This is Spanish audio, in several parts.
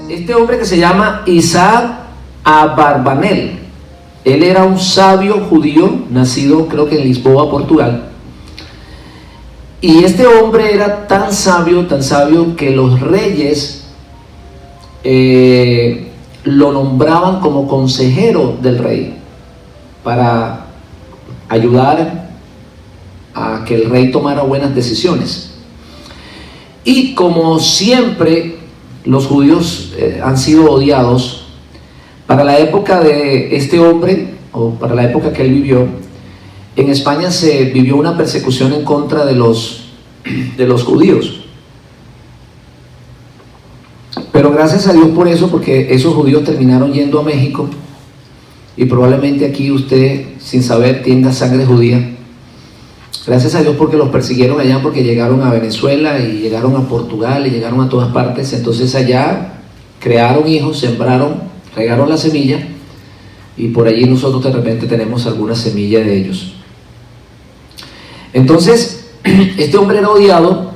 este hombre que se llama Isaac Abarbanel. Él era un sabio judío, nacido creo que en Lisboa, Portugal. Y este hombre era tan sabio que los reyes lo nombraban como consejero del rey para ayudar a que el rey tomara buenas decisiones. Y como siempre los judíos han sido odiados, para la época de este hombre, o para la época que él vivió, en España se vivió una persecución en contra de los judíos. Pero gracias a Dios por eso, porque esos judíos terminaron yendo a México, y probablemente aquí usted, sin saber, tenga sangre judía. Gracias a Dios porque los persiguieron allá, porque llegaron a Venezuela y llegaron a Portugal y llegaron a todas partes. Entonces allá crearon hijos, sembraron, regaron la semilla, y por allí nosotros de repente tenemos alguna semilla de ellos. Entonces este hombre era odiado,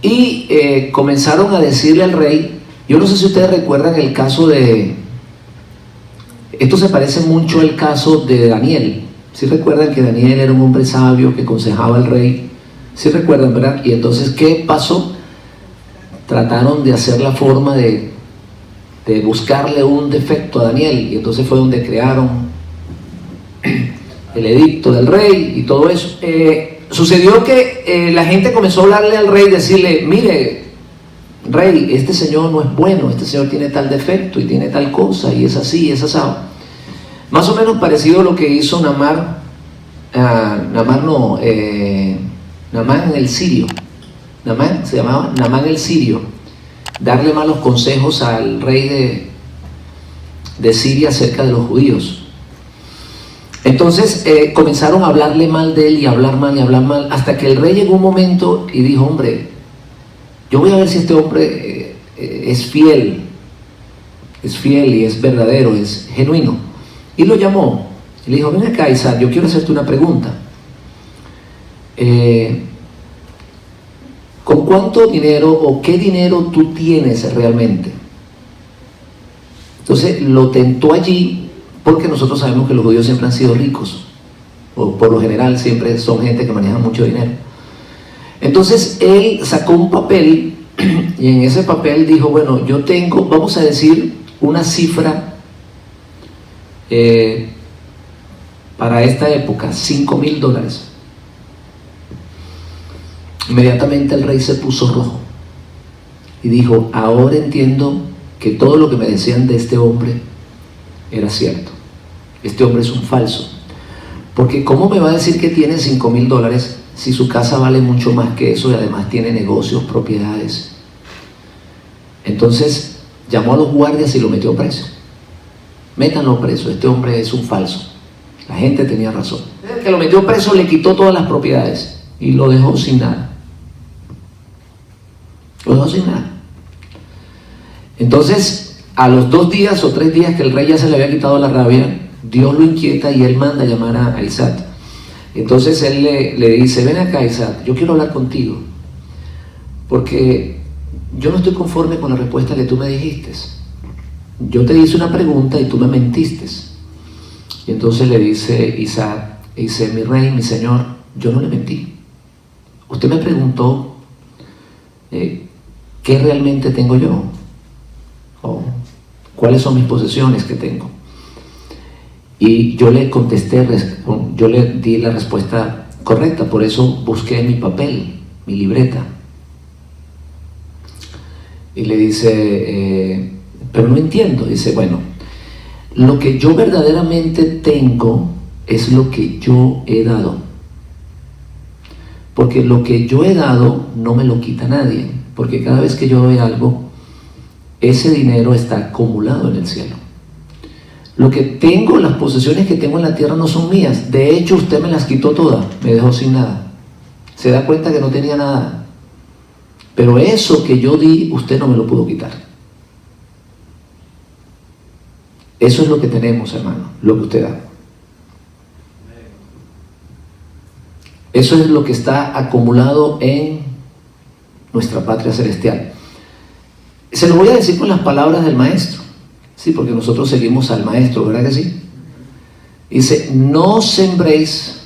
y comenzaron a decirle al rey. Yo no sé si ustedes recuerdan el caso de, esto se parece mucho al caso de Daniel. ¿Sí recuerdan que Daniel era un hombre sabio que aconsejaba al rey? ¿Sí recuerdan, verdad? Y entonces, ¿qué pasó? Trataron de hacer la forma de buscarle un defecto a Daniel, y entonces fue donde crearon el edicto del rey y todo eso. Sucedió que la gente comenzó a hablarle al rey y decirle: mire, rey, este señor no es bueno, este señor tiene tal defecto y tiene tal cosa, y es así, es asado. Más o menos parecido a lo que hizo Naamán el sirio. Naamán se llamaba Naamán el sirio, darle malos consejos al rey de Siria acerca de los judíos. Entonces comenzaron a hablarle mal de él, y hablar mal, hasta que el rey llegó un momento y dijo: hombre, yo voy a ver si este hombre es fiel y es verdadero, es genuino. Y lo llamó y le dijo: ven acá, Isaac, yo quiero hacerte una pregunta. ¿Con cuánto dinero o qué dinero tú tienes realmente? Entonces lo tentó allí, porque nosotros sabemos que los judíos siempre han sido ricos, o por lo general siempre son gente que maneja mucho dinero. Entonces él sacó un papel, y en ese papel dijo: bueno, yo tengo, vamos a decir, una cifra para esta época, $5,000. Inmediatamente el rey se puso rojo y dijo: ahora entiendo que todo lo que me decían de este hombre era cierto. Este hombre es un falso, porque ¿cómo me va a decir que tiene $5,000 si su casa vale mucho más que eso, y además tiene negocios, propiedades? Entonces llamó a los guardias y lo metió preso. Métanlo preso, este hombre es un falso. La gente tenía razón. El que lo metió preso le quitó todas las propiedades y lo dejó sin nada. Lo dejó sin nada. Entonces, a los 2 días o 3 días que el rey ya se le había quitado la rabia, Dios lo inquieta y él manda a llamar a Isaac. Entonces él le dice: ven acá, Isaac, yo quiero hablar contigo, porque yo no estoy conforme con la respuesta que tú me dijiste. Yo te hice una pregunta y tú me mentiste. Y entonces le dice Isaac, dice: mi rey, mi señor, yo no le mentí. Usted me preguntó ¿qué realmente tengo yo? ¿O cuáles son mis posesiones que tengo? Y yo le contesté, yo le di la respuesta correcta. Por eso busqué mi papel, mi libreta. Y le dice: pero no entiendo. Dice: bueno, lo que yo verdaderamente tengo es lo que yo he dado, porque lo que yo he dado no me lo quita nadie, porque cada vez que yo doy algo, ese dinero está acumulado en el cielo. Lo que tengo, las posesiones que tengo en la tierra no son mías. De hecho, usted me las quitó todas, me dejó sin nada. Se da cuenta que no tenía nada, pero eso que yo di, usted no me lo pudo quitar. Eso es lo que tenemos, hermano, lo que usted da. Eso es lo que está acumulado en nuestra patria celestial. Se lo voy a decir con las palabras del maestro, sí, porque nosotros seguimos al maestro, ¿verdad que sí? Dice, no sembréis,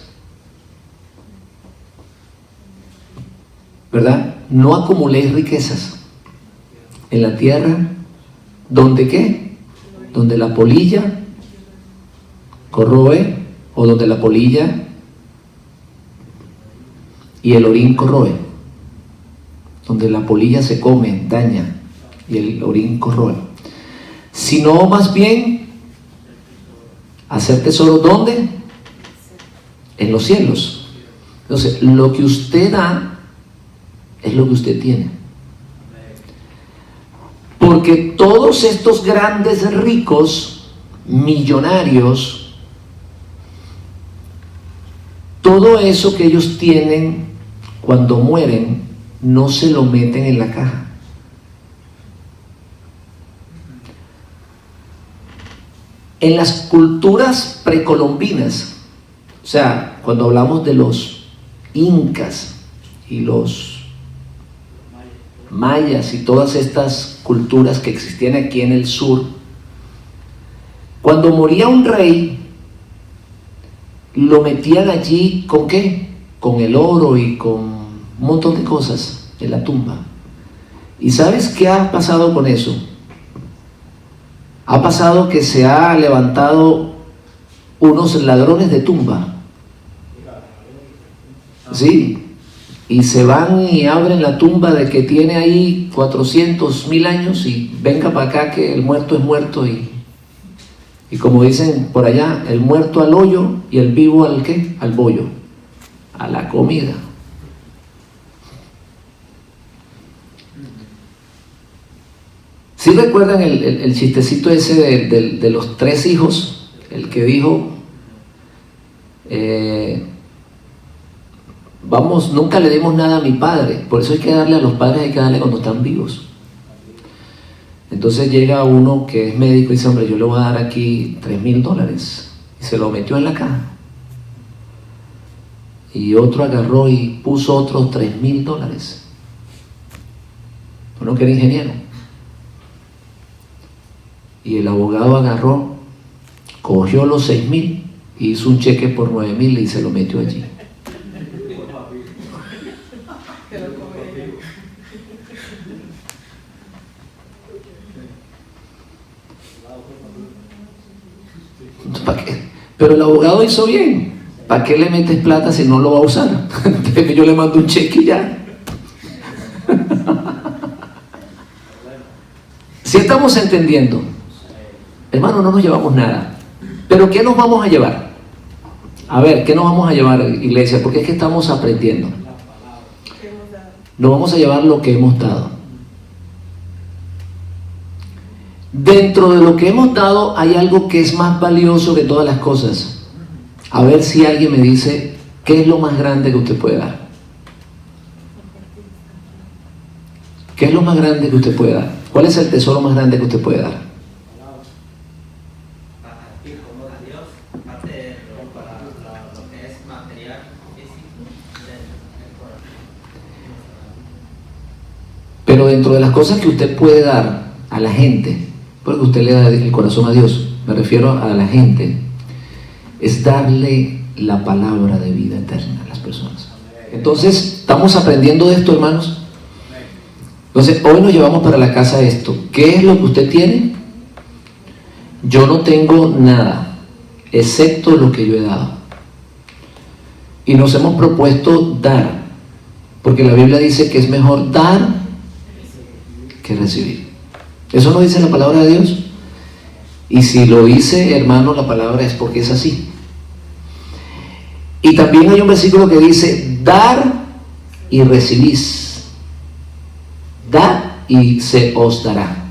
¿verdad? No acumuléis riquezas en la tierra, ¿donde qué? Donde la polilla corroe, o donde la polilla y el orín corroe, donde la polilla se come, daña, y el orín corroe, sino más bien hacer tesoro, ¿dónde? En los cielos. Entonces, lo que usted da es lo que usted tiene. Porque todos estos grandes ricos, millonarios, todo eso que ellos tienen cuando mueren, no se lo meten en la caja. En las culturas precolombinas, o sea, cuando hablamos de los incas y los mayas y todas estas culturas que existían aquí en el sur, cuando moría un rey, lo metían allí ¿con qué? Con el oro y con un montón de cosas en la tumba. ¿Y sabes qué ha pasado con eso? Ha pasado que se ha levantado unos ladrones de tumba, sí, y se van y abren la tumba de que tiene ahí 400.000 años y venga para acá que el muerto es muerto, y como dicen por allá, el muerto al hoyo y el vivo al ¿qué? Al bollo, a la comida. ¿Sí recuerdan el chistecito ese de los 3 hijos? El que dijo, vamos, nunca le dimos nada a mi padre, por eso hay que darle a los padres, hay que darle cuando están vivos. Entonces llega uno que es médico y dice, hombre, yo le voy a dar aquí $3,000, y se lo metió en la caja. Y otro agarró y puso otros $3,000. Uno que era ingeniero. Y el abogado agarró, cogió los 6,000 y hizo un cheque por 9,000 y se lo metió allí. ¿Para qué? Pero el abogado hizo bien. ¿Para qué le metes plata si no lo va a usar? Yo le mando un cheque y ya. Si estamos entendiendo, hermano, no nos llevamos nada. ¿Pero qué nos vamos a llevar? A ver, ¿qué nos vamos a llevar, iglesia? Porque es que estamos aprendiendo. Nos vamos a llevar lo que hemos dado. Dentro de lo que hemos dado hay algo que es más valioso que todas las cosas. A ver si alguien me dice, ¿qué es lo más grande que usted puede dar? ¿Qué es lo más grande que usted puede dar? ¿Cuál es el tesoro más grande que usted puede dar? Pero dentro de las cosas que usted puede dar a la gente, porque usted le da el corazón a Dios, me refiero a la gente, es darle la palabra de vida eterna a las personas. Entonces, ¿estamos aprendiendo de esto, hermanos? Entonces, hoy nos llevamos para la casa esto. ¿Qué es lo que usted tiene? Yo no tengo nada, excepto lo que yo he dado. Y nos hemos propuesto dar, porque la Biblia dice que es mejor dar que recibir. ¿Eso no dice la palabra de Dios? Y si lo dice, hermano, la palabra es porque es así. Y también hay un versículo que dice, dar y recibís. Dad y se os dará.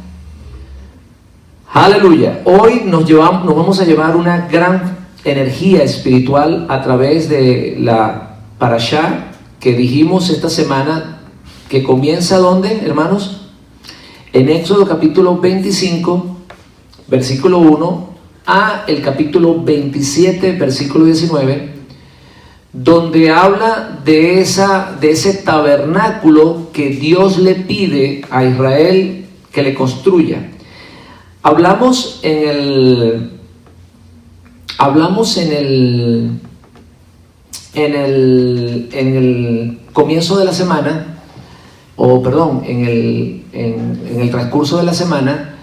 Aleluya. Hoy nos vamos a llevar una gran energía espiritual a través de la parashá que dijimos esta semana, que comienza ¿dónde, hermanos? En Éxodo capítulo 25, versículo 1 a el capítulo 27, versículo 19, donde habla de ese tabernáculo que Dios le pide a Israel que le construya. Hablamos en el comienzo de la semana, en el transcurso de la semana,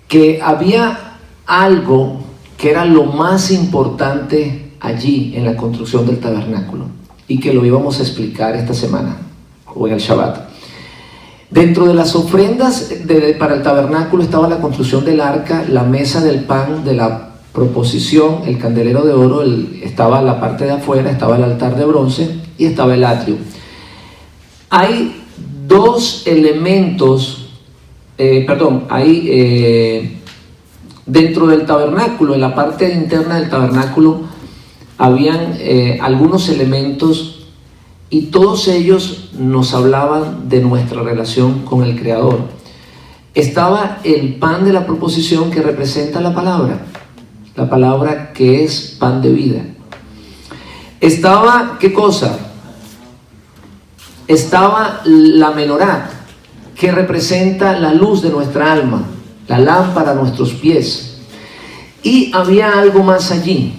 que había algo que era lo más importante allí en la construcción del tabernáculo y que lo íbamos a explicar esta semana o en el Shabbat. Dentro de las ofrendas para el tabernáculo estaba la construcción del arca, la mesa del pan de la proposición, el candelero de oro, estaba la parte de afuera, estaba el altar de bronce y estaba el atrio. Hay dos elementos, dentro del tabernáculo, en la parte interna del tabernáculo, habían algunos elementos y todos ellos nos hablaban de nuestra relación con el Creador. Estaba el pan de la proposición que representa la palabra que es pan de vida. Estaba, ¿qué cosa? Estaba la menorá, que representa la luz de nuestra alma, la lámpara a nuestros pies. Y había algo más allí.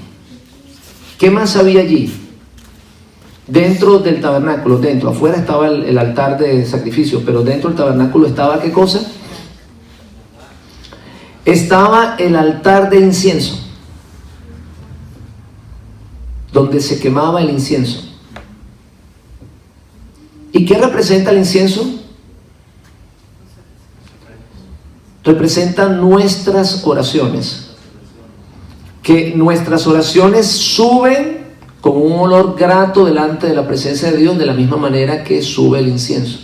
¿Qué más había allí? Dentro del tabernáculo, afuera estaba el altar de sacrificio, pero dentro del tabernáculo estaba, ¿qué cosa? Estaba el altar de incienso, donde se quemaba el incienso. ¿Y qué representa el incienso? Representa nuestras oraciones, que nuestras oraciones suben con un olor grato delante de la presencia de Dios, de la misma manera que sube el incienso.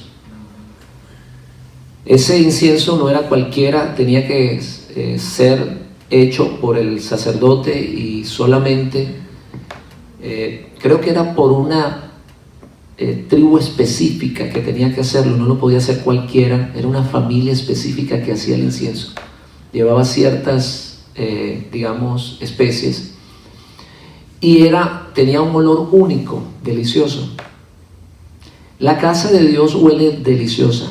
Ese incienso no era cualquiera, tenía que ser hecho por el sacerdote y solamente, creo que era por una tribu específica que tenía que hacerlo, no lo podía hacer cualquiera, era una familia específica que hacía el incienso. Llevaba ciertas, especies y tenía un olor único, delicioso. La casa de Dios huele deliciosa.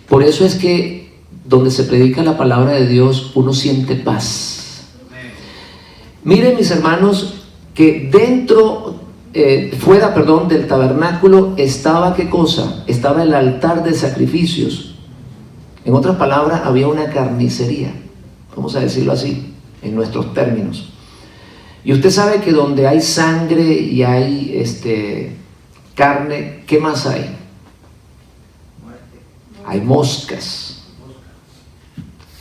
Por eso es que donde se predica la palabra de Dios uno siente paz. Miren, mis hermanos, que fuera del tabernáculo estaba, ¿qué cosa? Estaba el altar de sacrificios. En otras palabras, había una carnicería, vamos a decirlo así, en nuestros términos. Y usted sabe que donde hay sangre y hay carne, ¿qué más hay? Hay moscas.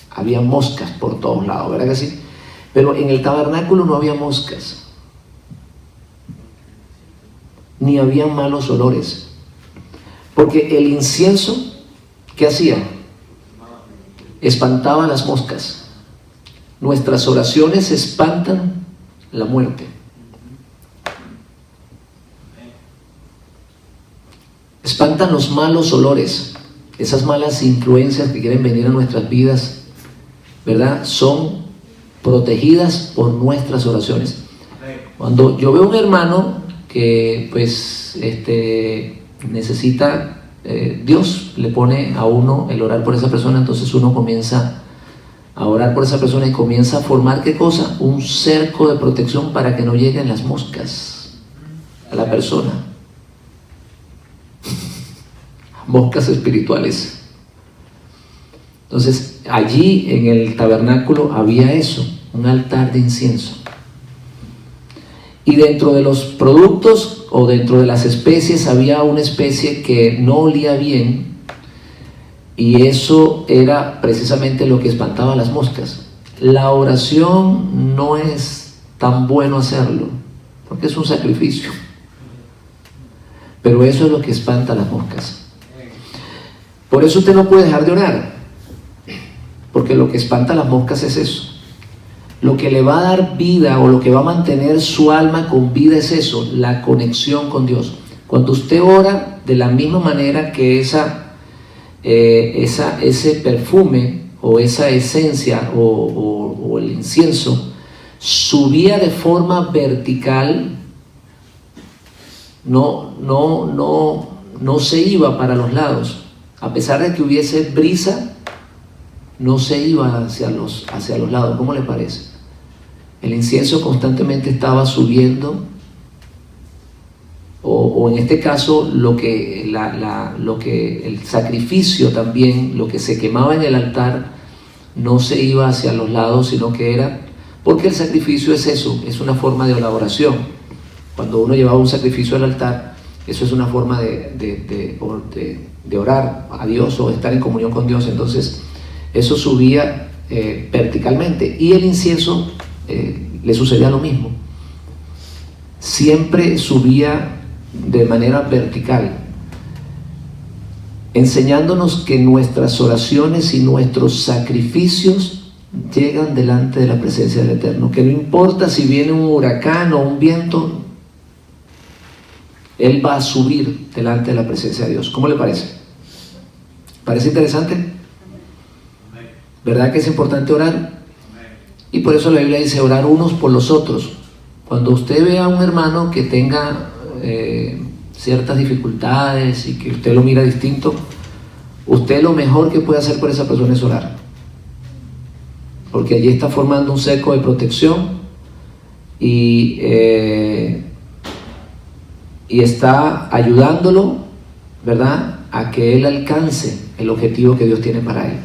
Había moscas por todos lados, ¿verdad que sí? Pero en el tabernáculo no había moscas, ni había malos olores, porque el incienso, ¿qué hacía? Espantaba las moscas. Nuestras oraciones espantan la muerte. Espantan los malos olores, esas malas influencias que quieren venir a nuestras vidas, ¿verdad? Son protegidas por nuestras oraciones. Cuando yo veo un hermano que necesita, Dios le pone a uno el orar por esa persona, entonces uno comienza a orar por esa persona y comienza a formar, ¿qué cosa? Un cerco de protección para que no lleguen las moscas a la persona. Moscas espirituales. Entonces allí en el tabernáculo había eso, un altar de incienso. Y dentro de los productos o dentro de las especies había una especie que no olía bien, y eso era precisamente lo que espantaba a las moscas. La oración no es tan bueno hacerlo, porque es un sacrificio, pero eso es lo que espanta a las moscas. Por eso usted no puede dejar de orar, porque lo que espanta a las moscas es eso. Lo que le va a dar vida o lo que va a mantener su alma con vida es eso, la conexión con Dios. Cuando usted ora de la misma manera que ese perfume o esa esencia o el incienso subía de forma vertical, no se iba para los lados. a pesar de que hubiese brisa, no se iba hacia los lados. ¿Cómo le parece? El incienso constantemente estaba subiendo, o en este caso lo que el sacrificio también, lo que se quemaba en el altar, no se iba hacia los lados, sino que era, porque el sacrificio es eso, es una forma de la oración. Cuando uno llevaba un sacrificio al altar, eso es una forma de orar a Dios o estar en comunión con Dios. Entonces eso subía verticalmente, y el incienso le sucedía lo mismo, siempre subía de manera vertical, enseñándonos que nuestras oraciones y nuestros sacrificios llegan delante de la presencia del Eterno, que no importa si viene un huracán o un viento, Él va a subir delante de la presencia de Dios. ¿Cómo le parece? ¿Parece interesante? ¿Verdad que es importante orar? Y por eso la Biblia dice orar unos por los otros. Cuando usted ve a un hermano que tenga ciertas dificultades y que usted lo mira distinto, usted lo mejor que puede hacer por esa persona es orar, porque allí está formando un cerco de protección y está ayudándolo, ¿verdad?, a que él alcance el objetivo que Dios tiene para él.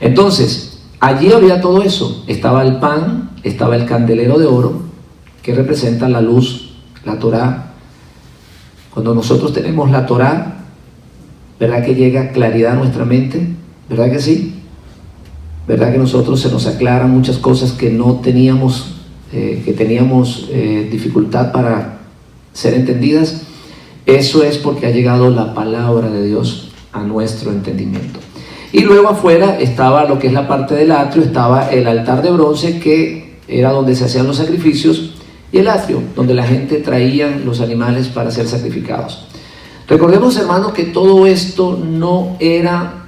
Entonces, allí había todo eso. Estaba el pan, estaba el candelero de oro, que representa la luz, la Torá. Cuando nosotros tenemos la Torá, ¿verdad que llega claridad a nuestra mente? ¿Verdad que sí? ¿Verdad que nosotros se nos aclaran muchas cosas que no teníamos, que teníamos dificultad para ser entendidas? Eso es porque ha llegado la palabra de Dios a nuestro entendimiento. Y luego afuera estaba lo que es la parte del atrio, estaba el altar de bronce, que era donde se hacían los sacrificios, y el atrio, donde la gente traía los animales para ser sacrificados. Recordemos, hermanos, que todo esto no era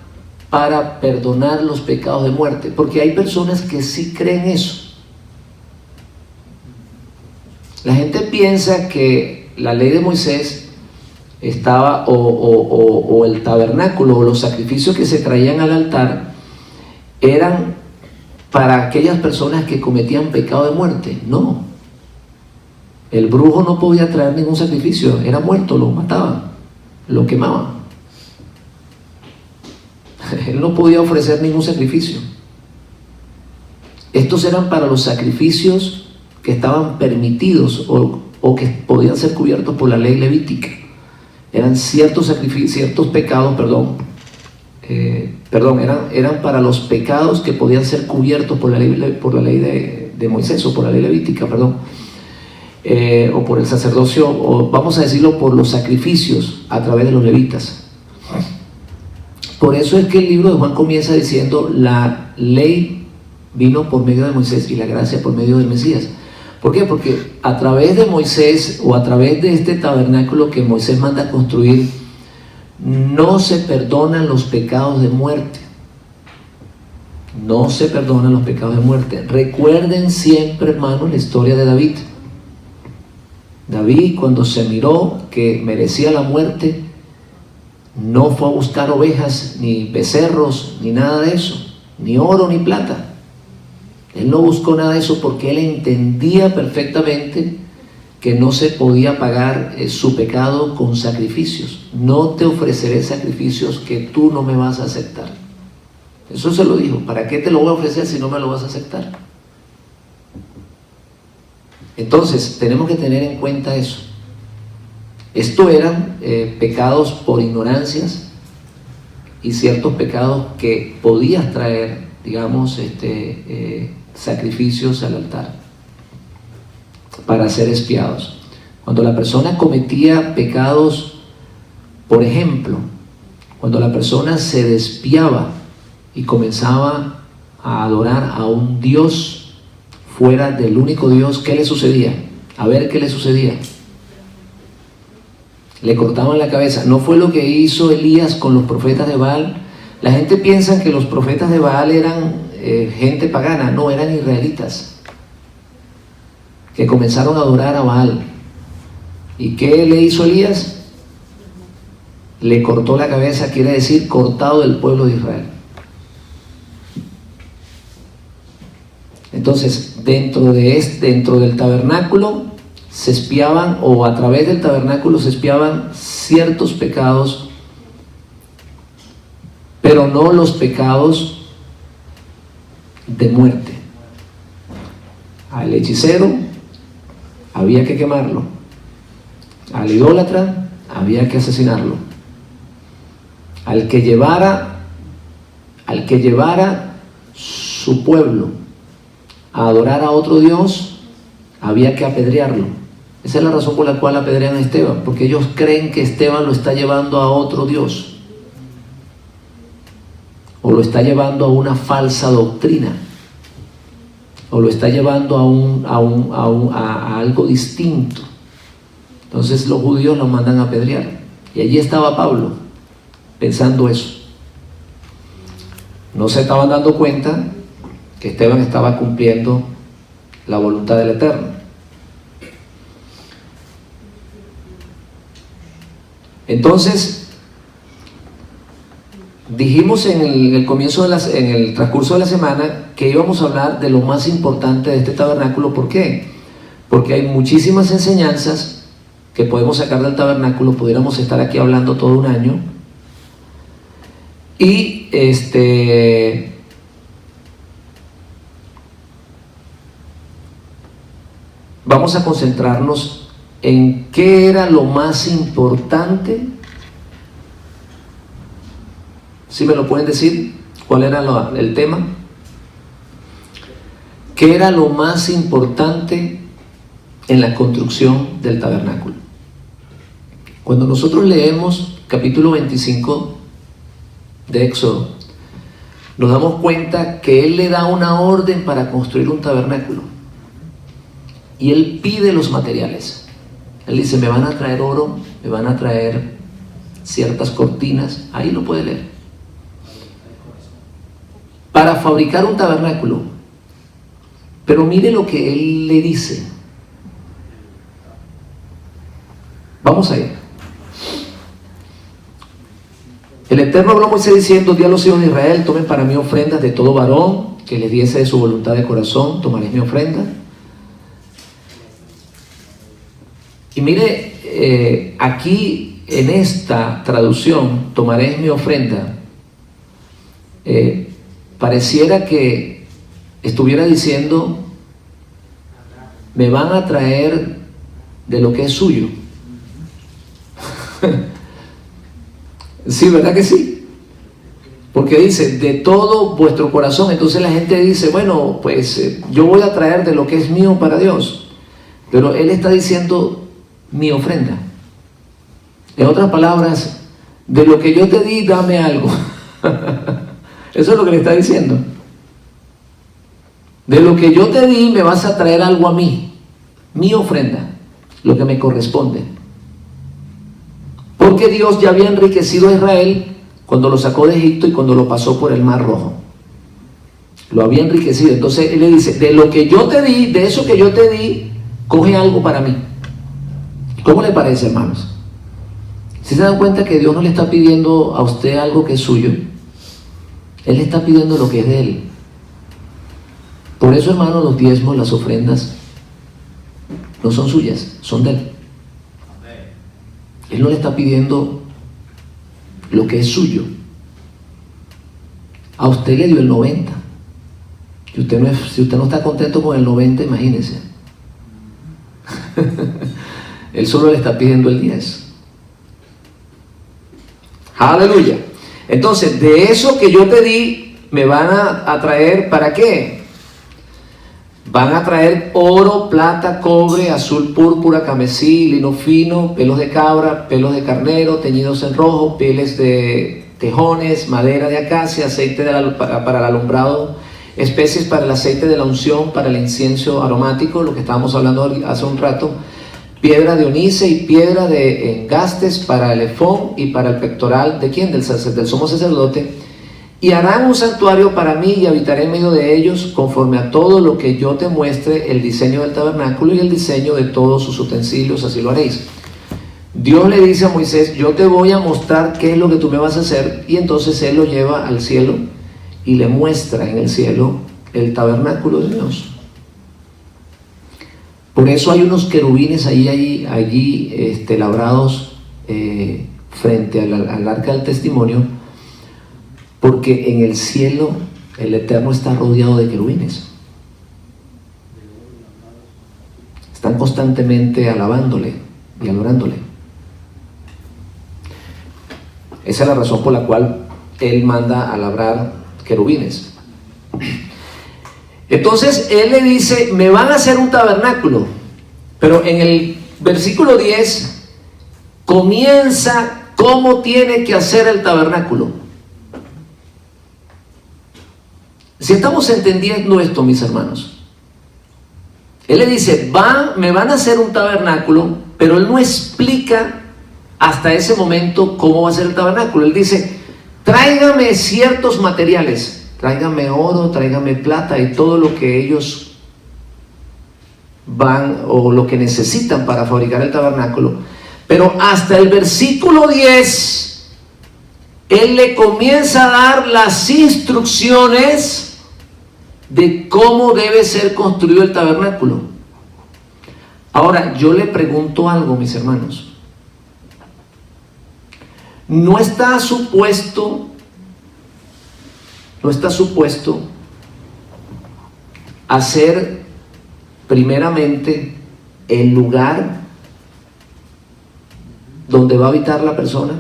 para perdonar los pecados de muerte, porque hay personas que sí creen eso. La gente piensa que la ley de Moisés estaba, o el tabernáculo, o los sacrificios que se traían al altar, eran para aquellas personas que cometían pecado de muerte. No. El brujo no podía traer ningún sacrificio, era muerto, lo mataban, lo quemaban. Él no podía ofrecer ningún sacrificio. Estos eran para los sacrificios que estaban permitidos o que podían ser cubiertos por la ley levítica. Eran ciertos sacrificios, ciertos pecados, eran para los pecados que podían ser cubiertos por la ley de Moisés, o por la ley levítica, o por el sacerdocio, o vamos a decirlo, por los sacrificios a través de los levitas. Por eso es que el libro de Juan comienza diciendo: la ley vino por medio de Moisés y la gracia por medio del Mesías. ¿Por qué? Porque a través de Moisés, o a través de este tabernáculo que Moisés manda a construir, no se perdonan los pecados de muerte. No se perdonan los pecados de muerte. Recuerden siempre, hermanos, la historia de David. David, cuando se miró que merecía la muerte, no fue a buscar ovejas, ni becerros, ni nada de eso, ni oro, ni plata. Él no buscó nada de eso, porque él entendía perfectamente que no se podía pagar su pecado con sacrificios. No te ofreceré sacrificios que tú no me vas a aceptar. Eso se lo dijo. ¿Para qué te lo voy a ofrecer si no me lo vas a aceptar? Entonces tenemos que tener en cuenta eso. Esto eran pecados por ignorancias, y ciertos pecados que podías traer, digamos, sacrificios al altar para ser expiados. Cuando la persona cometía pecados, por ejemplo, cuando la persona se despiaba y comenzaba a adorar a un Dios fuera del único Dios, ¿qué le sucedía? A ver qué le sucedía. Le cortaban la cabeza. ¿No fue lo que hizo Elías con los profetas de Baal? La gente piensa que los profetas de Baal eran gente pagana. No, eran israelitas que comenzaron a adorar a Baal. ¿Y qué le hizo Elías? le cortó la cabeza, quiere decir cortado del pueblo de Israel. Entonces, dentro del tabernáculo se espiaban, o a través del tabernáculo se espiaban ciertos pecados, pero no los pecados de muerte. Al hechicero había que quemarlo, al idólatra había que asesinarlo, al que llevara su pueblo a adorar a otro Dios, había que apedrearlo. Esa es la razón por la cual apedrean a Esteban, porque ellos creen que Esteban lo está llevando a otro Dios, o lo está llevando a una falsa doctrina, o lo está llevando a algo distinto. Entonces los judíos lo mandan a apedrear, y allí estaba Pablo pensando eso. No se estaban dando cuenta que Esteban estaba cumpliendo la voluntad del Eterno. Entonces, dijimos en el transcurso de la semana que íbamos a hablar de lo más importante de este tabernáculo. ¿Por qué? Porque hay muchísimas enseñanzas que podemos sacar del tabernáculo. Pudiéramos estar aquí hablando todo un año. Y vamos a concentrarnos en qué era lo más importante. ¿Sí me lo pueden decir? ¿Cuál era el tema? ¿Qué era lo más importante en la construcción del tabernáculo? Cuando nosotros leemos capítulo 25 de Éxodo, nos damos cuenta que Él le da una orden para construir un tabernáculo. Y Él pide los materiales. Él dice, me van a traer oro, me van a traer ciertas cortinas. Ahí lo puede leer. Para fabricar un tabernáculo. Pero mire lo que Él le dice. Vamos a ir. El Eterno habló a Moisés diciendo, di a los hijos de Israel, tomen para mí ofrendas de todo varón que les diese de su voluntad de corazón, tomaréis mi ofrenda. Y mire, aquí en esta traducción, tomaréis mi ofrenda, pareciera que estuviera diciendo, me van a traer de lo que es suyo. Sí, ¿verdad que sí? Porque dice, de todo vuestro corazón. Entonces la gente dice, bueno, pues yo voy a traer de lo que es mío para Dios. Pero Él está diciendo, mi ofrenda. En otras palabras, de lo que yo te di, dame algo. Eso es lo que le está diciendo. De lo que yo te di, me vas a traer algo a mí. Mi ofrenda, lo que me corresponde. Porque Dios ya había enriquecido a Israel cuando lo sacó de Egipto y cuando lo pasó por el Mar Rojo. Lo había enriquecido. Entonces Él le dice, de lo que yo te di, de eso que yo te di, coge algo para mí. ¿Cómo le parece, hermanos? ¿Sí se dan cuenta que Dios no le está pidiendo a usted algo que es suyo? Él le está pidiendo lo que es de Él. Por eso, hermanos, los diezmos, las ofrendas, no son suyas, son de Él. Él no le está pidiendo lo que es suyo. A usted le dio el 90. Si usted no está contento con el 90, imagínese. Él solo le está pidiendo el 10. Aleluya. Entonces, de eso que yo te di, me van a traer, ¿para qué? Van a traer oro, plata, cobre, azul, púrpura, carmesí, lino fino, pelos de cabra, pelos de carnero, teñidos en rojo, pieles de tejones, madera de acacia, aceite para el alumbrado, especies para el aceite de la unción, para el incienso aromático, lo que estábamos hablando hace un rato, piedra de onice y piedra de engastes para el efón y para el pectoral, ¿de quién? Del sumo sacerdote. Y harán un santuario para mí y habitaré en medio de ellos, conforme a todo lo que yo te muestre, el diseño del tabernáculo y el diseño de todos sus utensilios, así lo haréis. Dios le dice a Moisés, yo te voy a mostrar qué es lo que tú me vas a hacer, y entonces él lo lleva al cielo y le muestra en el cielo el tabernáculo de Dios. Por eso hay unos querubines allí labrados frente al arca del testimonio, porque en el cielo el Eterno está rodeado de querubines. Están constantemente alabándole y adorándole. Esa es la razón por la cual Él manda a labrar querubines. Entonces Él le dice, me van a hacer un tabernáculo. Pero en el versículo 10 comienza cómo tiene que hacer el tabernáculo. Si estamos entendiendo esto, mis hermanos, Él le dice, me van a hacer un tabernáculo, pero Él no explica hasta ese momento cómo va a ser el tabernáculo. Él dice, tráigame ciertos materiales, tráigame oro, tráigame plata y todo lo que ellos van o lo que necesitan para fabricar el tabernáculo. Pero hasta el versículo 10, Él le comienza a dar las instrucciones de cómo debe ser construido el tabernáculo. Ahora, yo le pregunto algo, mis hermanos. No está supuesto hacer primeramente el lugar donde va a habitar la persona.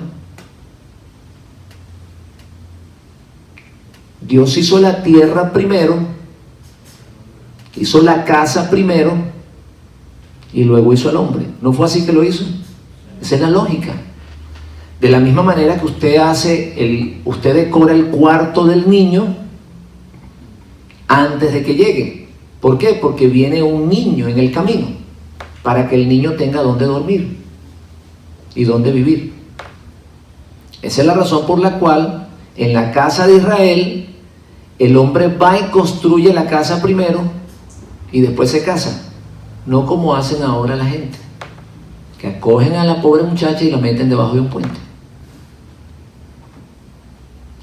Dios hizo la tierra primero, hizo la casa primero y luego hizo al hombre. ¿No fue así que lo hizo? Esa es la lógica. De la misma manera que usted decora el cuarto del niño antes de que llegue. ¿Por qué? Porque viene un niño en el camino, para que el niño tenga dónde dormir y dónde vivir. Esa es la razón por la cual en la casa de Israel el hombre va y construye la casa primero y después se casa. No como hacen ahora la gente, que acogen a la pobre muchacha y la meten debajo de un puente.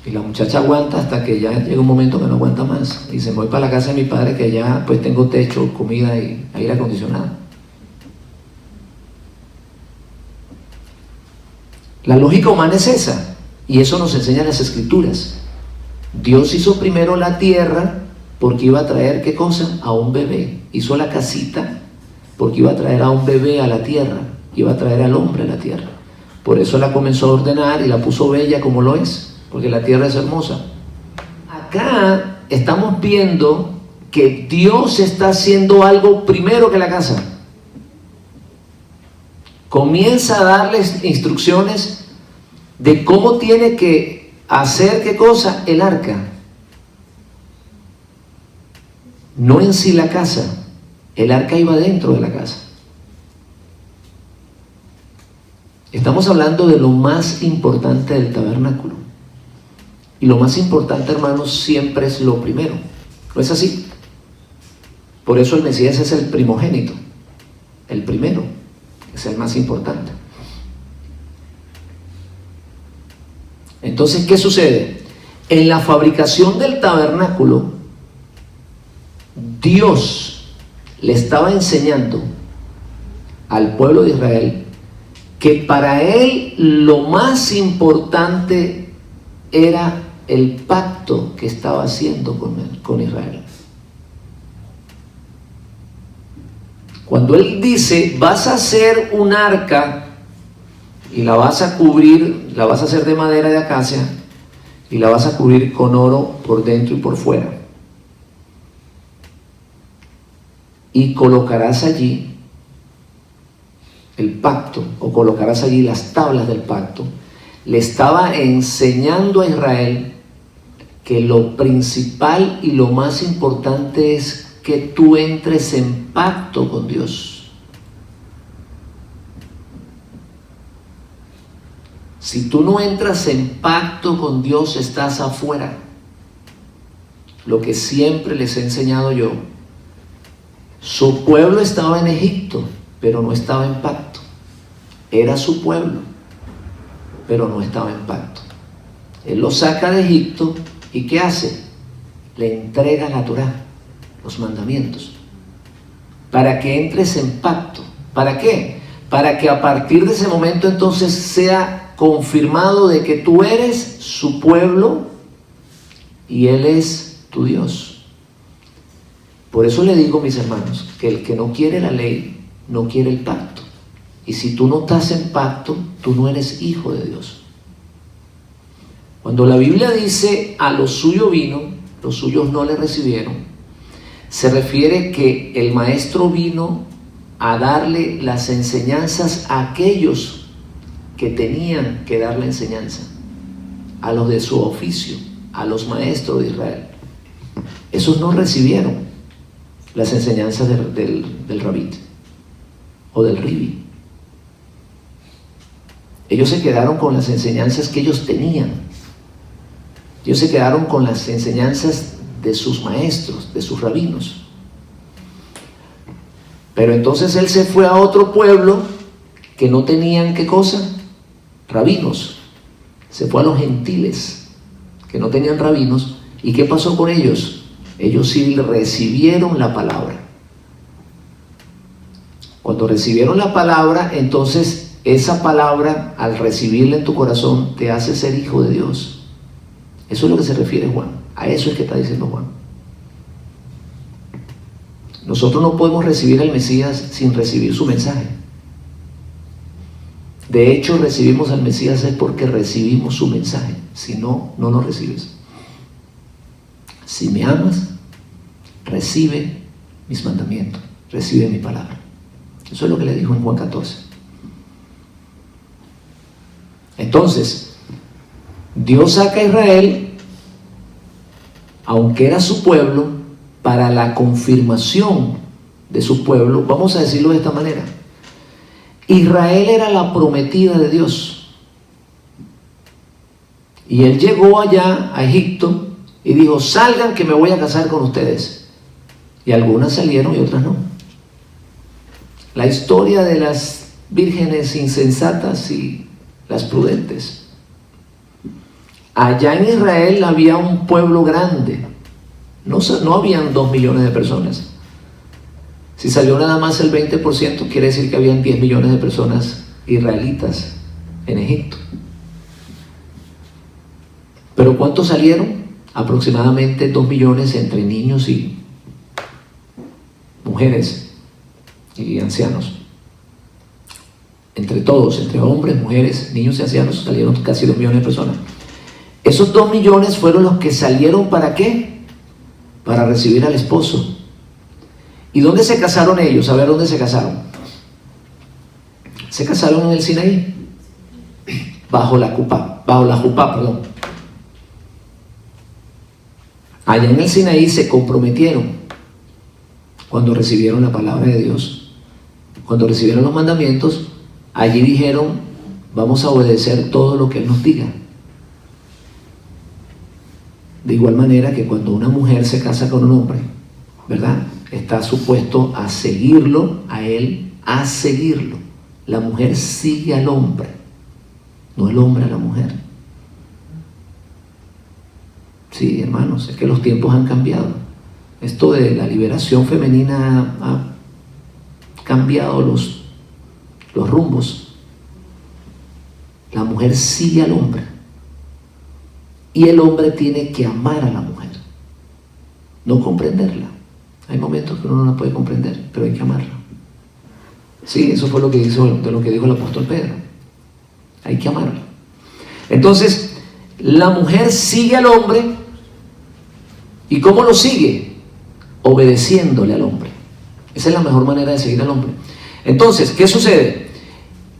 Y la muchacha aguanta hasta que ya llega un momento que no aguanta más. Y se voy para la casa de mi padre, que ya pues tengo techo, comida y aire acondicionado. La lógica humana es esa. Y eso nos enseñan las escrituras. Dios hizo primero la tierra porque iba a traer, ¿qué cosa? A un bebé. Hizo la casita porque iba a traer a un bebé a la tierra. Iba a traer al hombre a la tierra. Por eso la comenzó a ordenar y la puso bella como lo es. Porque la tierra es hermosa. Acá estamos viendo que Dios está haciendo algo primero que la casa. Comienza a darles instrucciones de cómo tiene que hacer, ¿qué cosa? El arca. No en sí la casa. El arca iba dentro de la casa. Estamos hablando de lo más importante del tabernáculo. Y lo más importante, hermanos, siempre es lo primero. ¿No es así? Por eso el Mesías es el primogénito. El primero. Es el más importante. Entonces, ¿qué sucede? En la fabricación del tabernáculo, Dios le estaba enseñando al pueblo de Israel que para él lo más importante era el pacto que estaba haciendo con Israel. Cuando él dice, vas a hacer un arca y la vas a cubrir, la vas a hacer de madera de acacia y la vas a cubrir con oro por dentro y por fuera, y colocarás allí el pacto, o colocarás allí las tablas del pacto, le estaba enseñando a Israel que lo principal y lo más importante es que tú entres en pacto con Dios. Si tú no entras en pacto con Dios, estás afuera. Lo que siempre les he enseñado yo. Su pueblo estaba en Egipto, pero no estaba en pacto. era su pueblo, pero no estaba en pacto. Él lo saca de Egipto y ¿qué hace? Le entrega la Torá, los mandamientos, para que entres en pacto. ¿Para qué? Para que a partir de ese momento entonces sea confirmado de que tú eres su pueblo y Él es tu Dios. Por eso le digo, mis hermanos, que el que no quiere la ley, no quiere el pacto. Y si tú no estás en pacto, tú no eres hijo de Dios. Cuando la Biblia dice a lo suyo vino, los suyos no le recibieron, se refiere que el maestro vino a darle las enseñanzas a aquellos que tenían que dar la enseñanza, a los de su oficio, a los maestros de Israel. Esos no recibieron las enseñanzas del rabí o del ribi. Ellos se quedaron con las enseñanzas que ellos tenían. Ellos se quedaron con las enseñanzas de sus maestros, de sus rabinos. Pero entonces él se fue a otro pueblo que no tenían, ¿qué cosa? Rabinos. Se fue a los gentiles que no tenían rabinos. ¿Y qué pasó con ellos? Ellos sí recibieron la palabra. Cuando recibieron la palabra, entonces esa palabra, al recibirla en tu corazón, te hace ser hijo de Dios. Eso es lo que se refiere Juan. A eso es que está diciendo Juan. Nosotros no podemos recibir al Mesías sin recibir su mensaje. De hecho, recibimos al Mesías es porque recibimos su mensaje. Si no, no lo recibes. Si me amas, recibe mis mandamientos, recibe mi palabra. Eso es lo que le dijo en Juan 14. Entonces, Dios saca a Israel, aunque era su pueblo, para la confirmación de su pueblo. Vamos a decirlo de esta manera: Israel era la prometida de Dios, y él llegó allá a Egipto y dijo: salgan que me voy a casar con ustedes. Y algunas salieron y otras no. La historia de las vírgenes insensatas y las prudentes. Allá en Israel había un pueblo grande. No habían 2 millones de personas. Si salió nada más el 20%, quiere decir que habían 10 millones de personas israelitas en Egipto. ¿Pero cuántos salieron? Aproximadamente 2 millones entre niños y mujeres y ancianos. Entre todos, entre hombres, mujeres, niños y ancianos, salieron casi 2 millones de personas. Esos 2 millones fueron los que salieron, ¿para qué? Para recibir al esposo. ¿Y dónde se casaron ellos? A ver, ¿dónde se casaron? Se casaron en el Sinaí, bajo la jupá, perdón. Allá en el Sinaí se comprometieron cuando recibieron la palabra de Dios, cuando recibieron los mandamientos. Allí dijeron: vamos a obedecer todo lo que Él nos diga. De igual manera que cuando una mujer se casa con un hombre, ¿verdad?, está supuesto a seguirlo, a él, a seguirlo. La mujer sigue al hombre, no el hombre a la mujer. Sí, hermanos, es que los tiempos han cambiado. Esto de la liberación femenina ha cambiado los rumbos. La mujer sigue al hombre y el hombre tiene que amar a la mujer, no comprenderla. Hay momentos que uno no la puede comprender, pero hay que amarla. Sí, eso fue lo que dijo el apóstol Pedro. Hay que amarla. Entonces, la mujer sigue al hombre. ¿Y cómo lo sigue? Obedeciéndole al hombre. Esa es la mejor manera de seguir al hombre. Entonces, ¿qué sucede?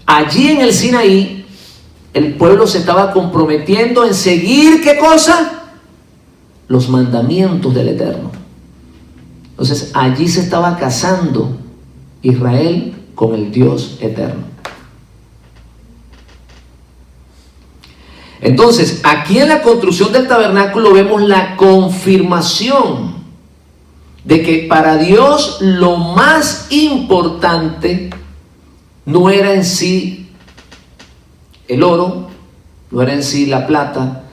Allí en el Sinaí, el pueblo se estaba comprometiendo en seguir, ¿qué cosa? Los mandamientos del Eterno. Entonces, allí se estaba casando Israel con el Dios eterno. Entonces, aquí en la construcción del tabernáculo vemos la confirmación de que para Dios lo más importante no era en sí el oro, no era en sí la plata,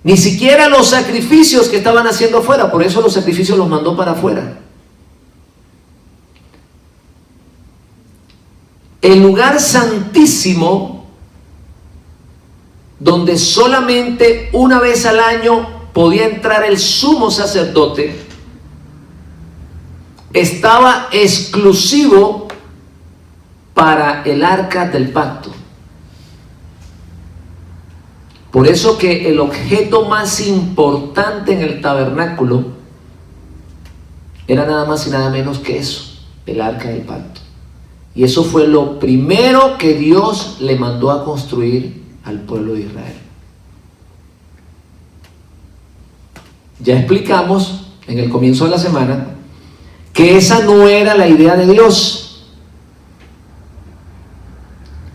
ni siquiera los sacrificios que estaban haciendo afuera. Por eso los sacrificios los mandó para afuera. El lugar santísimo, donde solamente una vez al año podía entrar el sumo sacerdote, estaba exclusivo para el arca del pacto. Por eso que el objeto más importante en el tabernáculo era nada más y nada menos que eso, el arca del pacto. Y eso fue lo primero que Dios le mandó a construir al pueblo de Israel. Ya explicamos en el comienzo de la semana que esa no era la idea de Dios.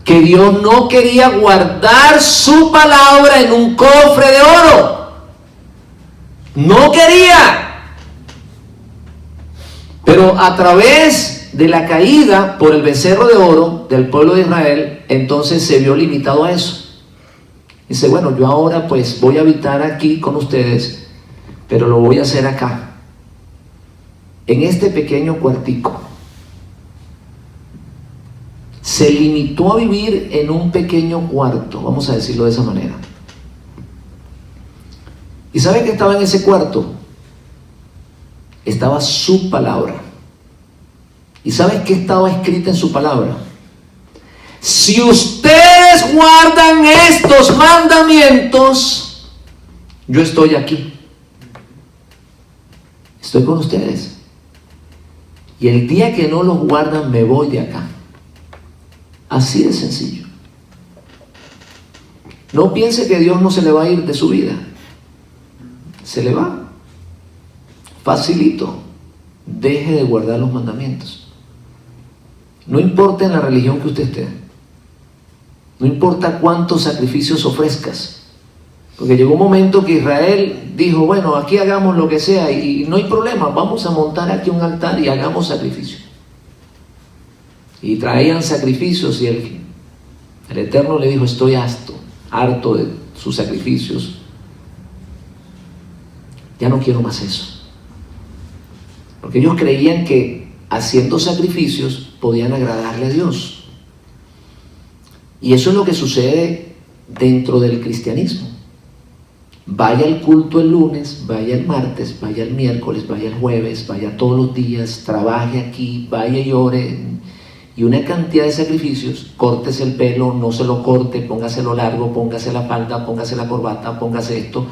Que Dios no quería guardar su palabra en un cofre de oro. No quería. Pero a través de la caída por el becerro de oro del pueblo de Israel, entonces se vio limitado a eso. Dice, bueno, yo ahora pues voy a habitar aquí con ustedes, pero lo voy a hacer acá, en este pequeño cuartico. Se limitó a vivir en un pequeño cuarto, vamos a decirlo de esa manera. ¿Y sabe qué estaba en ese cuarto? Estaba su palabra. ¿Y sabes qué estaba escrita en su palabra? Si ustedes guardan estos mandamientos, yo estoy aquí. Estoy con ustedes. Y el día que no los guardan, me voy de acá. Así de sencillo. No piense que Dios no se le va a ir de su vida. Se le va. Facilito. Deje de guardar los mandamientos. No importa en la religión que usted esté. No importa cuántos sacrificios ofrezcas. Porque llegó un momento que Israel dijo, bueno, aquí hagamos lo que sea y no hay problema, vamos a montar aquí un altar y hagamos sacrificios. Y traían sacrificios y el Eterno le dijo, estoy harto de sus sacrificios. Ya no quiero más eso. Porque ellos creían que haciendo sacrificios podían agradarle a Dios. Y eso es lo que sucede dentro del cristianismo. Vaya al culto el lunes, vaya el martes, vaya el miércoles, vaya el jueves, vaya todos los días, trabaje aquí, vaya y ore. Y una cantidad de sacrificios, córtese el pelo, no se lo corte, póngaselo largo, póngase la falda, póngase la corbata, póngase esto.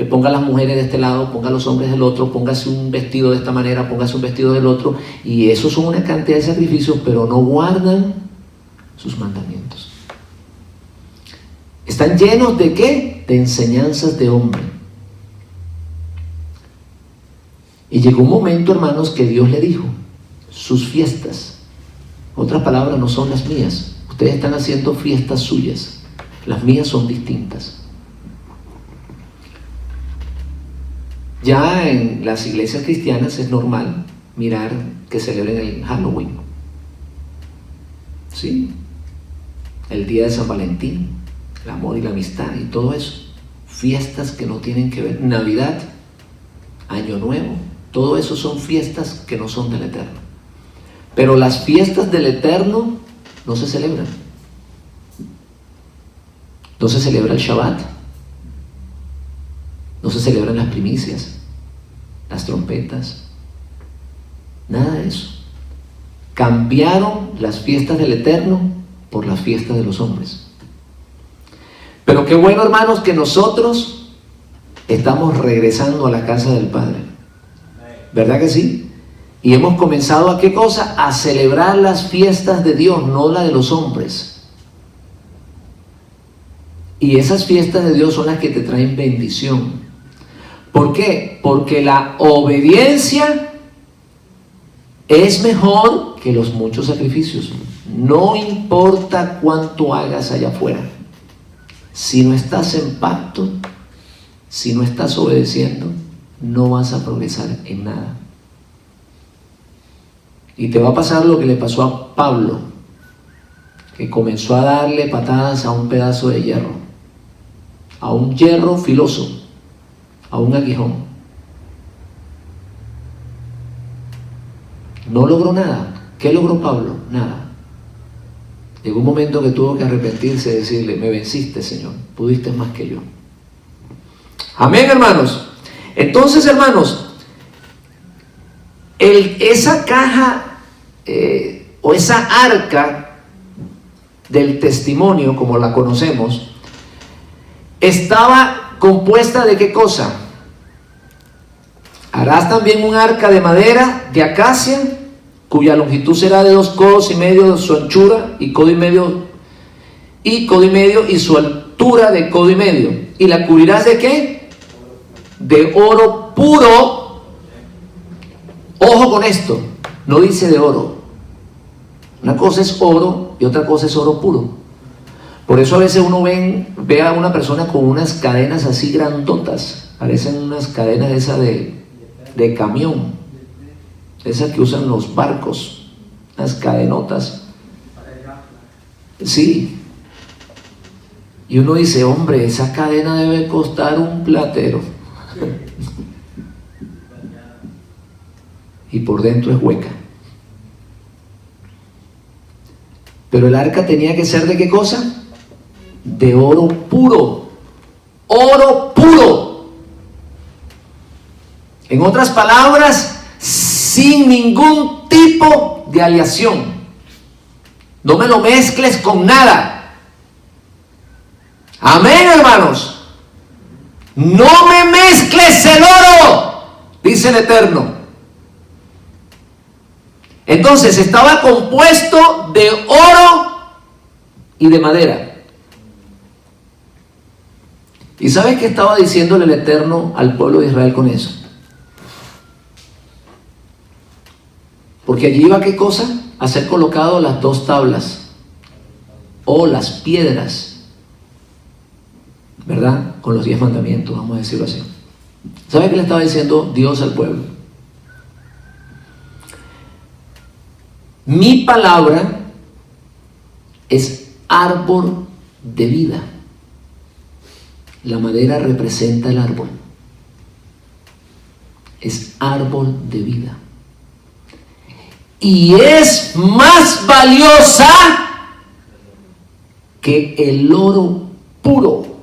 Ponga a las mujeres de este lado, ponga a los hombres del otro, póngase un vestido de esta manera, póngase un vestido del otro, y esos son una cantidad de sacrificios, pero no guardan sus mandamientos. Están llenos de ¿qué? De enseñanzas de hombre. Y llegó un momento, hermanos, que Dios le dijo, sus fiestas, otras palabras, no son las mías, ustedes están haciendo fiestas suyas, las mías son distintas. Ya en las iglesias cristianas es normal mirar que celebren el Halloween, ¿sí? El día de San Valentín, el amor y la amistad y todo eso. Fiestas que no tienen que ver. Navidad, Año Nuevo, todo eso son fiestas que no son del Eterno. Pero las fiestas del Eterno no se celebran. No se celebra el Shabbat. No se celebran las primicias, las trompetas, nada de eso. Cambiaron las fiestas del Eterno por las fiestas de los hombres. Pero qué bueno, hermanos, que nosotros estamos regresando a la casa del Padre. ¿Verdad que sí? Y hemos comenzado a ¿qué cosa? A celebrar las fiestas de Dios, no la de los hombres. Y esas fiestas de Dios son las que te traen bendición. ¿Por qué? Porque la obediencia es mejor que los muchos sacrificios. No importa cuánto hagas allá afuera. Si no estás en pacto, si no estás obedeciendo, no vas a progresar en nada. Y te va a pasar lo que le pasó a Pablo. que comenzó a darle patadas a un pedazo de hierro, a un hierro filoso, a un aguijón. No logró nada. ¿Qué logró Pablo? Nada. Llegó un momento que tuvo que arrepentirse y decirle: me venciste, Señor, pudiste más que yo. Amén, hermanos. Entonces, hermanos, esa caja o esa arca del testimonio, como la conocemos, estaba compuesta de ¿qué cosa? Harás también un arca de madera de acacia, cuya longitud será de 2 codos y medio su anchura, y codo y medio, y su altura de codo y medio. ¿Y la cubrirás de qué? De oro puro. Ojo con esto, no dice de oro. Una cosa es oro y otra cosa es oro puro. Por eso a veces uno ve a una persona con unas cadenas así grandotas, parecen unas cadenas esas de camión, esas que usan los barcos, unas cadenotas. Sí. Y uno dice: hombre, esa cadena debe costar un platero. Y por dentro es hueca. Pero el arca tenía que ser ¿de qué cosa? De oro puro. Oro puro. En otras palabras, sin ningún tipo de aleación. No me lo mezcles con nada. Amén, hermanos. No me mezcles el oro, dice el Eterno. Entonces estaba compuesto de oro y de madera. ¿Y sabes qué estaba diciéndole el Eterno al pueblo de Israel con eso? Porque allí iba ¿qué cosa? A ser colocado las 2 tablas o las piedras, ¿verdad? Con los 10 mandamientos, vamos a decirlo así. ¿Sabe qué le estaba diciendo Dios al pueblo? Mi palabra es árbol de vida. La madera representa el árbol. Es árbol de vida. Y es más valiosa que el oro puro.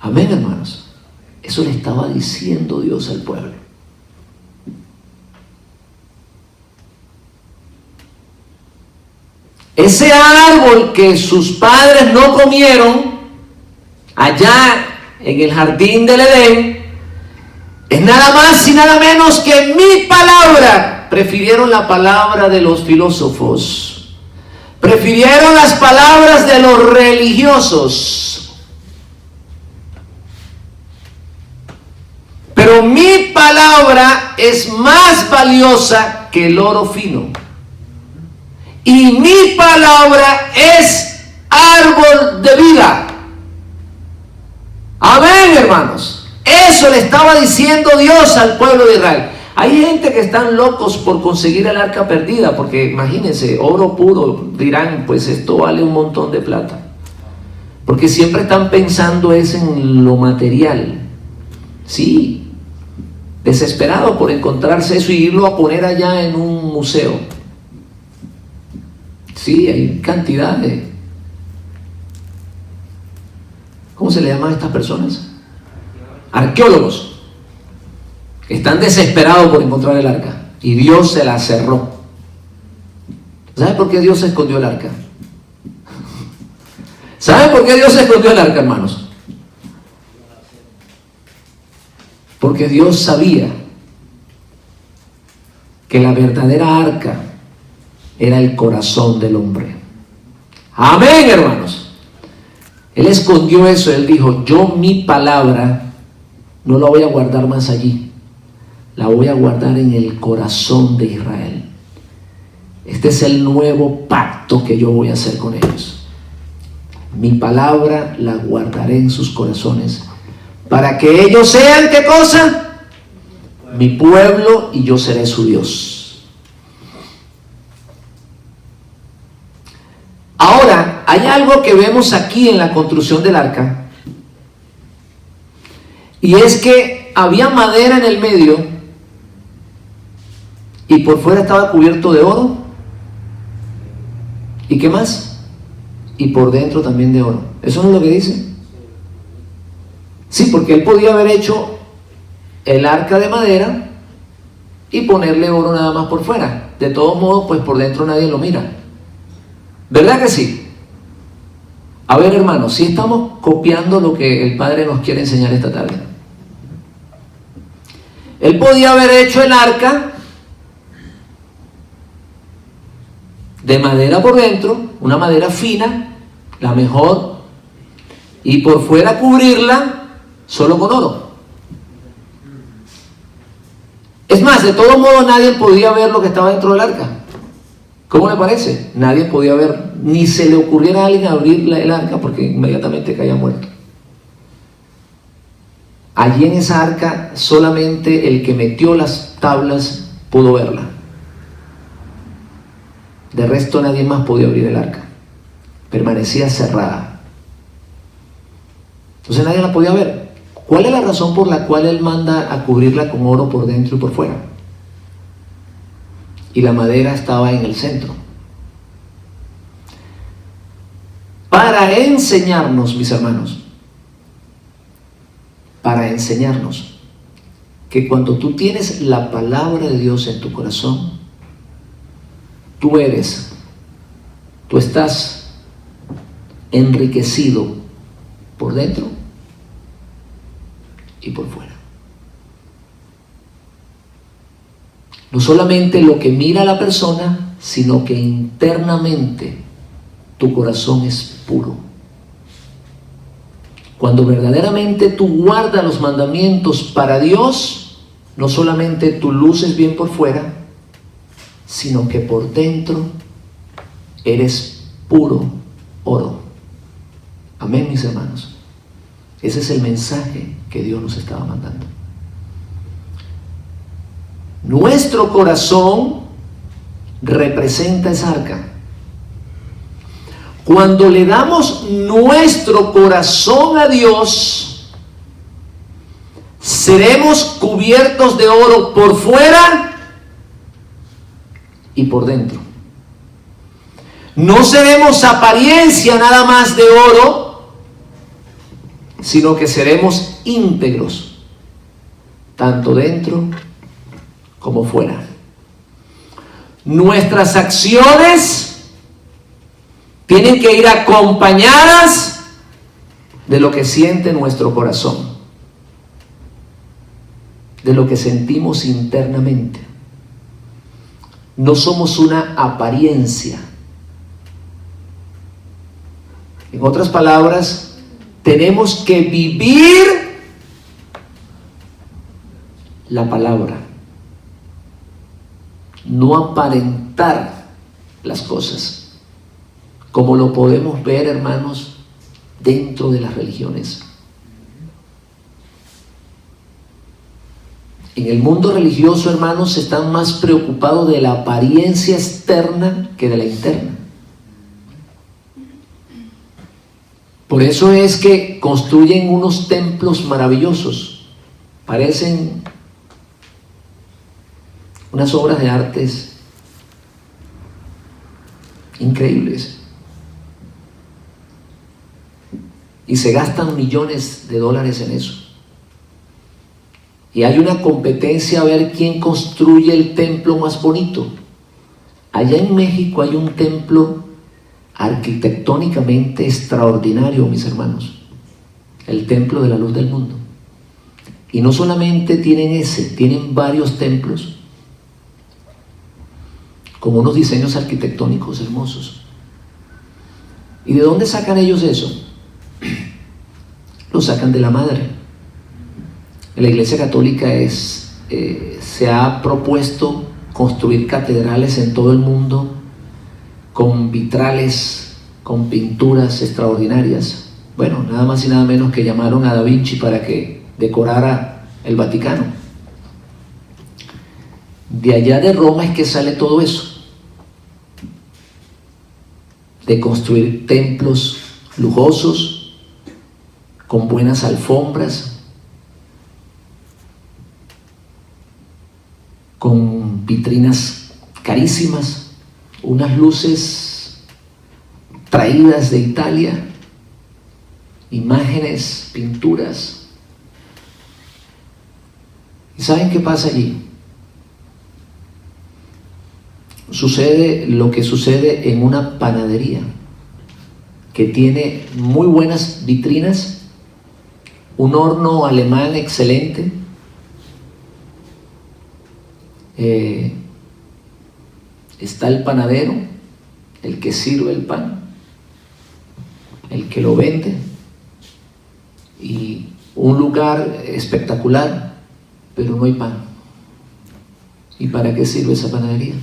Amén, hermanos. Eso le estaba diciendo Dios al pueblo. Ese árbol que sus padres no comieron allá en el jardín del Edén es nada más y nada menos que mi palabra. Prefirieron la palabra de los filósofos, prefirieron las palabras de los religiosos, pero mi palabra es más valiosa que el oro fino. Y mi palabra es árbol de vida. Amén, hermanos. Eso le estaba diciendo Dios al pueblo de Israel. Hay gente que están locos por conseguir el arca perdida, porque imagínense, oro puro, dirán, pues esto vale un montón de plata. Porque siempre están pensando es en lo material. Sí, desesperado por encontrarse eso y irlo a poner allá en un museo. Sí, hay cantidad de... ¿Cómo se le llaman a estas personas? Arqueólogos. Están desesperados por encontrar el arca. Y Dios se la cerró. ¿Sabe por qué Dios escondió el arca? ¿Sabe por qué Dios escondió el arca, hermanos? Porque Dios sabía que la verdadera arca era el corazón del hombre. Amén, hermanos. Él escondió eso. Él dijo: yo mi palabra no la voy a guardar más allí, la voy a guardar en el corazón de Israel. Este es el nuevo pacto que yo voy a hacer con ellos. Mi palabra la guardaré en sus corazones, para que ellos sean ¿qué cosa? Mi pueblo, y yo seré su Dios. Ahora, hay algo que vemos aquí en la construcción del arca, y es que había madera en el medio y por fuera estaba cubierto de oro. ¿Y qué más? Y por dentro también de oro. ¿Eso no es lo que dice? Sí, porque él podía haber hecho el arca de madera y ponerle oro nada más por fuera. De todos modos, pues por dentro nadie lo mira. ¿Verdad que sí? A ver, hermanos, si estamos copiando lo que el Padre nos quiere enseñar esta tarde. Él podía haber hecho el arca de madera por dentro, una madera fina, la mejor, y por fuera cubrirla solo con oro. Es más, de todos modos nadie podía ver lo que estaba dentro del arca. ¿Cómo le parece? Nadie podía ver, ni se le ocurriera a alguien abrir el arca porque inmediatamente caía muerto. Allí en esa arca solamente el que metió las tablas pudo verla. De resto nadie más podía abrir el arca. Permanecía cerrada. Entonces nadie la podía ver. ¿Cuál es la razón por la cual él manda a cubrirla con oro por dentro y por fuera? Y la madera estaba en el centro. Para enseñarnos, mis hermanos, para enseñarnos que cuando tú tienes la palabra de Dios en tu corazón, tú estás enriquecido por dentro y por fuera. No solamente lo que mira la persona, sino que internamente tu corazón es puro. Cuando verdaderamente tú guardas los mandamientos para Dios, no solamente tú luces bien por fuera, sino que por dentro eres puro oro. Amén, mis hermanos. Ese es el mensaje que Dios nos estaba mandando. Nuestro corazón representa esa arca. Cuando le damos nuestro corazón a Dios, seremos cubiertos de oro por fuera y por dentro. No seremos apariencia nada más de oro, sino que seremos íntegros, tanto dentro como fuera. Nuestras acciones tienen que ir acompañadas de lo que siente nuestro corazón, de lo que sentimos internamente. No somos una apariencia. En otras palabras, tenemos que vivir la palabra, no aparentar las cosas, como lo podemos ver, hermanos, dentro de las religiones. En el mundo religioso, hermanos, están más preocupados de la apariencia externa que de la interna. Por eso es que construyen unos templos maravillosos. Parecen unas obras de artes increíbles. Y se gastan millones de dólares en eso. Y hay una competencia a ver quién construye el templo más bonito. Allá en México hay un templo arquitectónicamente extraordinario, mis hermanos. El templo de la luz del mundo. Y no solamente tienen ese, tienen varios templos con unos diseños arquitectónicos hermosos. ¿Y de dónde sacan ellos eso? Lo sacan de la madre. La Iglesia Católica se ha propuesto construir catedrales en todo el mundo con vitrales, con pinturas extraordinarias. Bueno, nada más y nada menos que llamaron a Da Vinci para que decorara el Vaticano. De allá de Roma es que sale todo eso. de construir templos lujosos, con buenas alfombras, con vitrinas carísimas, unas luces traídas de Italia, imágenes, pinturas. ¿Y saben qué pasa allí? Sucede lo que sucede en una panadería que tiene muy buenas vitrinas, un horno alemán excelente, está el panadero, el que sirve el pan, el que lo vende, y un lugar espectacular, pero no hay pan. ¿Y para qué sirve esa panadería?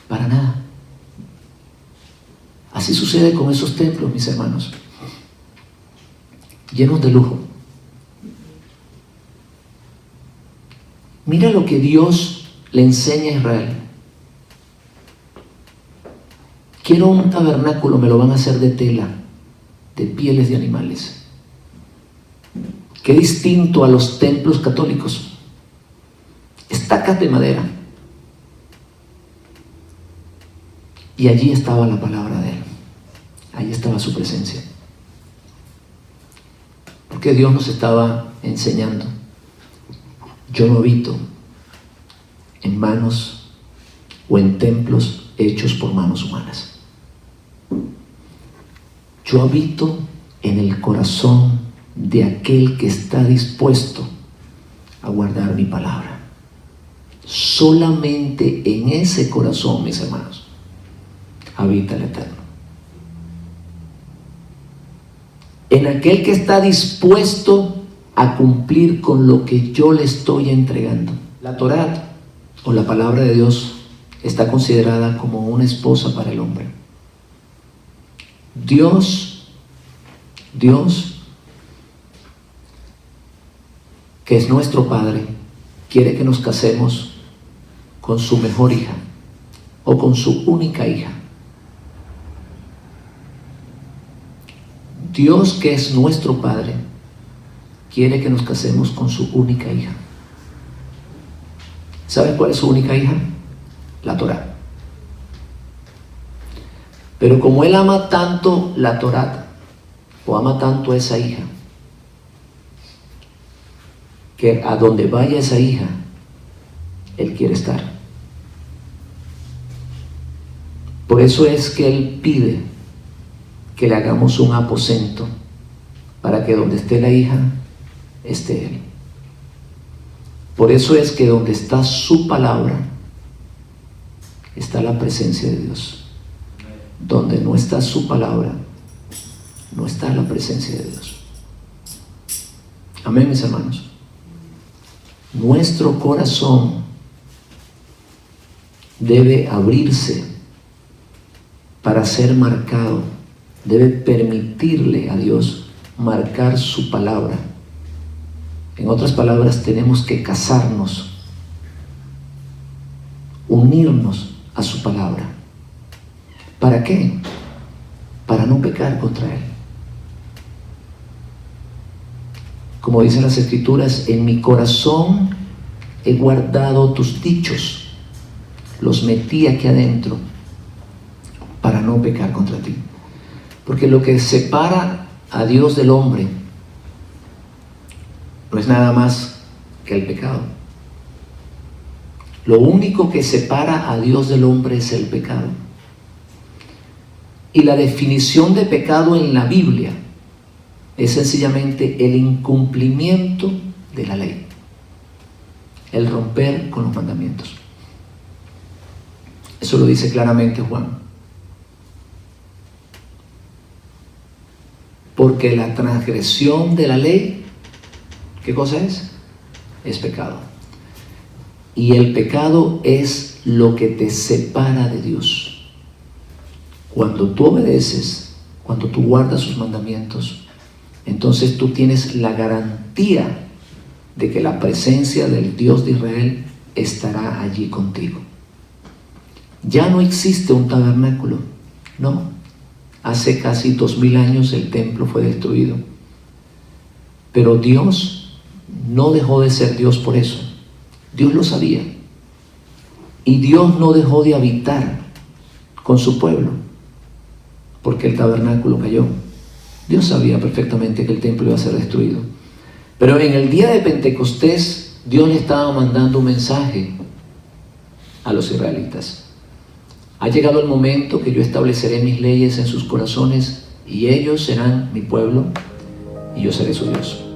Para nada. Así sucede con esos templos, mis hermanos, llenos de lujo. Mira lo que Dios le enseña a Israel. Quiero un tabernáculo, me lo van a hacer de tela, de pieles de animales. Qué distinto a los templos católicos. Estacas de madera. Y allí estaba la palabra de Él. Allí estaba su presencia. Porque Dios nos estaba enseñando. Yo no habito en manos o en templos hechos por manos humanas. Yo habito en el corazón de aquel que está dispuesto a guardar mi palabra. Solamente en ese corazón, mis hermanos, habita el Eterno. En aquel que está dispuesto a cumplir con lo que yo le estoy entregando. La Torá, o la palabra de Dios, está considerada como una esposa para el hombre. Dios, que es nuestro Padre, quiere que nos casemos con su mejor hija o con su única hija. Dios, que es nuestro Padre, quiere que nos casemos con su única hija. ¿Saben cuál es su única hija? La Torá. Pero como Él ama tanto la Torá, o ama tanto a esa hija, que a donde vaya esa hija, Él quiere estar. Por eso es que Él pide que le hagamos un aposento para que donde esté la hija, esté Él. Por eso es que donde está su palabra, está la presencia de Dios. Donde no está su palabra, no está la presencia de Dios. Amén, mis hermanos. Nuestro corazón debe abrirse para ser marcado. Debe permitirle a Dios marcar su palabra. En otras palabras, tenemos que casarnos, unirnos a su palabra. ¿Para qué? Para no pecar contra Él. Como dicen las Escrituras, en mi corazón he guardado tus dichos, los metí aquí adentro para no pecar contra ti. Porque lo que separa a Dios del hombre no es nada más que el pecado. Lo único que separa a Dios del hombre es el pecado. Y la definición de pecado en la Biblia es sencillamente el incumplimiento de la ley, el romper con los mandamientos. Eso lo dice claramente Juan. Porque la transgresión de la ley, ¿qué cosa es? Es pecado. Y el pecado es lo que te separa de Dios. Cuando tú obedeces, cuando tú guardas sus mandamientos, entonces tú tienes la garantía de que la presencia del Dios de Israel estará allí contigo. Ya no existe un tabernáculo, no. Hace casi 2000 años el templo fue destruido. Pero Dios no dejó de ser Dios por eso. Dios lo sabía. Y Dios no dejó de habitar con su pueblo, porque el tabernáculo cayó. Dios sabía perfectamente que el templo iba a ser destruido. Pero en el día de Pentecostés, Dios le estaba mandando un mensaje a los israelitas. Ha llegado el momento que yo estableceré mis leyes en sus corazones y ellos serán mi pueblo y yo seré su Dios.